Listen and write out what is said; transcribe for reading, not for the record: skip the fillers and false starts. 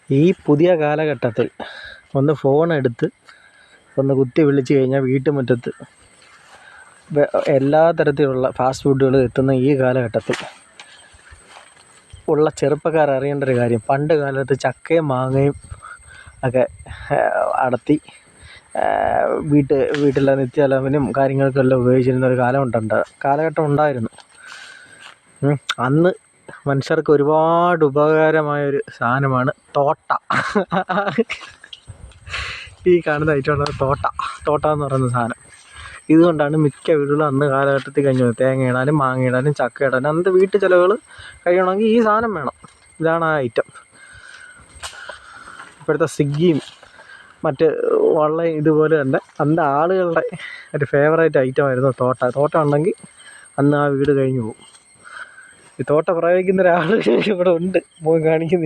ഈ പുതിയ കാലഘട്ടത്തിൽ ഒന്ന് ഫോണെടുത്ത് ഒന്ന് കുത്തി വിളിച്ച് കഴിഞ്ഞാൽ വീട്ടുമുറ്റത്ത് എല്ലാ തരത്തിലുള്ള ഫാസ്റ്റ് ഫുഡുകളും എത്തുന്ന ഈ കാലഘട്ടത്തിൽ ഉള്ള ചെറുപ്പക്കാർ അറിയേണ്ട ഒരു കാര്യം, പണ്ട് കാലത്ത് ചക്കയും മാങ്ങയും ഒക്കെ അടത്തി വീട്ടിലെ നിത്യചെലവിനും കാര്യങ്ങൾക്കെല്ലാം ഉപയോഗിച്ചിരുന്ന ഒരു കാലഘട്ടം ഉണ്ടായിരുന്നു. അന്ന് മനുഷ്യർക്ക് ഒരുപാട് ഉപകാരമായൊരു സാധനമാണ് തോട്ട. ഈ കാണുന്ന ഐറ്റമാണ് തോട്ട എന്ന് പറയുന്ന സാധനം. ഇതുകൊണ്ടാണ് മിക്ക വീടുകളും അന്ന് കാലഘട്ടത്തിൽ കഴിഞ്ഞത്. തേങ്ങ ഇടാനും മാങ്ങ ഇടാനും ചക്ക ഇടാനും അന്നത്തെ വീട്ടു ചിലവുകൾ കഴിയണമെങ്കിൽ ഈ സാധനം വേണം. ഇതാണ് ആ ഐറ്റം. ഇപ്പോഴത്തെ സ്വിഗ്ഗിയും മറ്റ് ഓൺലൈൻ ഇതുപോലെ തന്നെ അന്ന് ആളുകളുടെ ഒരു ഫേവറേറ്റ് ഐറ്റമായിരുന്നു തോട്ട ഉണ്ടെങ്കിൽ അന്ന് ആ വീട് കഴിഞ്ഞു പോകും. ഈ തോട്ട പ്രയോഗിക്കുന്ന ഒരാൾ ഇവിടെ ഉണ്ട്, മുഖം കാണിക്കുന്നില്ല.